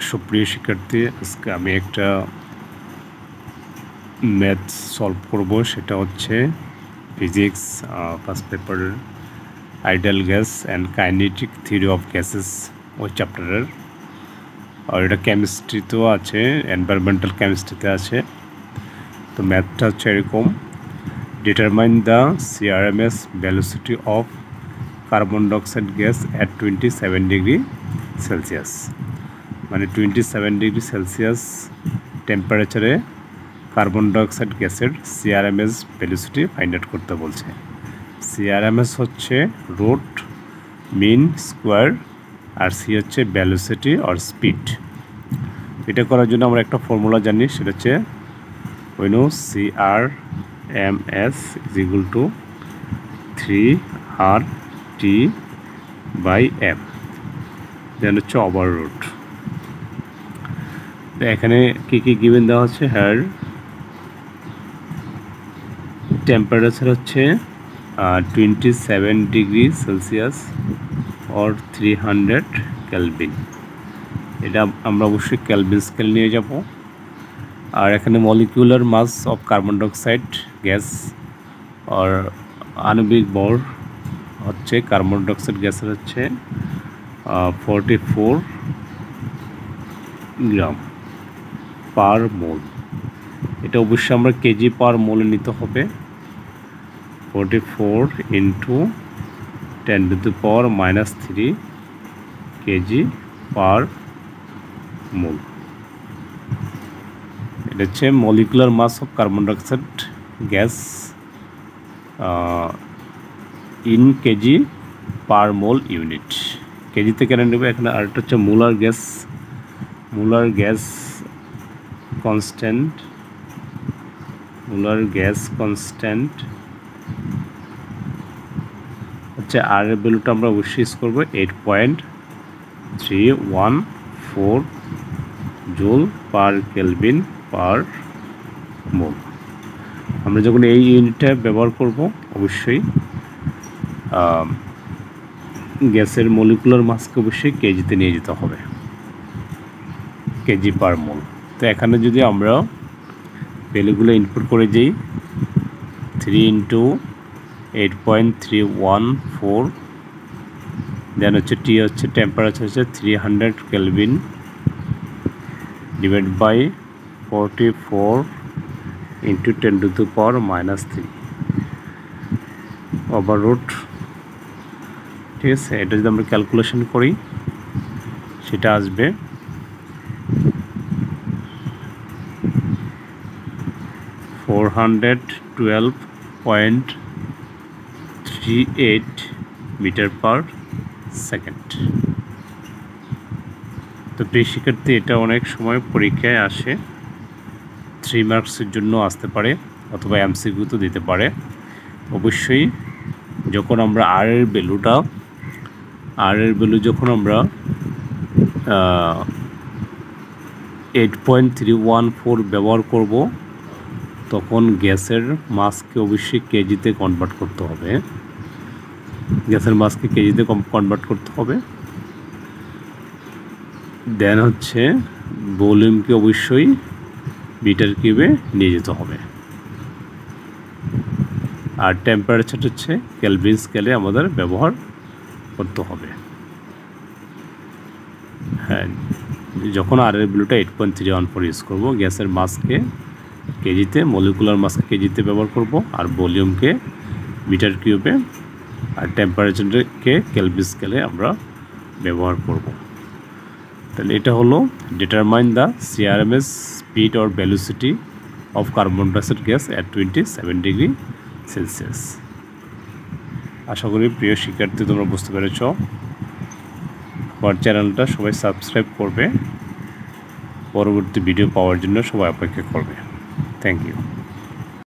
সুপ্রিয় শিক্ষার্থী, আজকে আমি একটা ম্যাথ সলভ করব। সেটা হচ্ছে ফিজিক্স ফার্স্ট পেপারের ideal gas and kinetic theory of gases ওই চ্যাপ্টারের। আর এটা কেমিস্ট্রিতেও আছে, এনভায়রনমেন্টাল কেমিস্ট্রিতে আছে। তো ম্যাথটা হচ্ছে এরকম: determine the CRMS velocity of carbon dioxide gas at 27 degree Celsius. মানে 27 ডিগ্রি সেলসিয়াস টেম্পারেচারে কার্বন ডাইঅক্সাইড গ্যাসের সিআরএমএস ভ্যালোসিটি ফাইন্ড আউট করতে বলছে। সিআরএমএস হচ্ছে রুট মিন স্কোয়ার, আর সি হচ্ছে ভ্যালোসিটি অর স্পিড। এটা করার জন্য আমরা একটা ফর্মুলা জানি, সেটা হচ্ছে we know CRMS is equal to 3RT by M, দেন হচ্ছে ওভার রুট। এখানে কী কী গিভেন দেওয়া হচ্ছে, হেয়ার টেম্পারেচার হচ্ছে 27 ডিগ্রি সেলসিয়াস অর 300 কেলভিন। এটা আমরা অবশ্যই কেলভিন স্কেল নিয়ে যাব। আর এখানে molecular mass of carbon dioxide gas আর আণবিক ভর হচ্ছে কার্বন ডাইঅক্সাইড গ্যাসের হচ্ছে 44 গ্রাম পার মোল। এটা অবশ্যই আমরা কেজি পার মোলে নিতে হবে। 44 ইন্টু 10⁻³ কেজি পার মোল। এটা হচ্ছে molecular mass of carbon dioxide gas in kg per mole unit. কেজিতে কেন নেবে এখানে। আরেকটা হচ্ছে মোলার গ্যাস কনস্ট্যান্ট হচ্ছে আর এর ভ্যালুটা আমরা অবশ্যই ইউজ করবো 8.314 জুল পার কেলভিন পার মোল। আমরা যখন এই ইউনিটটা ব্যবহার করব, অবশ্যই গ্যাসের মলিকুলার মাসকে অবশ্যই কেজিতে নিয়ে যেতে হবে, কেজি পার মোল। তো এখানে যদি আমরা ভ্যালুগুলো ইনপুট করে দিই, 3 ইন্টু 8.314, দেন হচ্ছে টি হচ্ছে টেম্পারেচার হচ্ছে 300 kelvin divide by 44 into 10⁻³ over root. ঠিক আছে, এটা যদি আমরা ক্যালকুলেশন করি সেটা আসবে 412.38 মিটার পার সেকেন্ড। তো প্রিয় শিক্ষার্থী, এটা অনেক সময় পরীক্ষায় আসে, 3 মার্কসের জন্য আসতে পারে অথবা এমসিকিউতে দিতে পারে। অবশ্যই যখন আমরা আর এর ভ্যালু যখন আমরা 8.314 ব্যবহার করব, তখন গ্যাসের মাসকে অবশ্যই কেজিতে কনভার্ট করতে হবে। দেন হচ্ছে ভলিউমকে অবশ্যই মিটার কিউবে নিয়ে যেতে হবে। আর টেম্পারেচার হচ্ছে কেলভিন স্কেলে আমাদের ব্যবহার করতে হবে। হ্যাঁ, যখন আর এর ভ্যালুটা 8.314 ইউজ করবো, গ্যাসের মাসকে কেজিতে, মলিকুলার মাসকে কেজিতে ব্যবহার করব, আর ভলিউমকে মিটার কিউবে, আর টেম্পারেচারকে কেলভিন স্কেলে আমরা ব্যবহার করব। তাহলে এটা হলো determine the CRMS speed or velocity of carbon dioxide gas at 27 degree Celsius. আশা করি প্রিয় শিক্ষার্থী তোমরা বুঝতে পেরেছ। আমার চ্যানেলটা সবাই সাবস্ক্রাইব করবে, পরবর্তী ভিডিও পাওয়ার জন্য সবাই অপেক্ষা করবে। Thank you.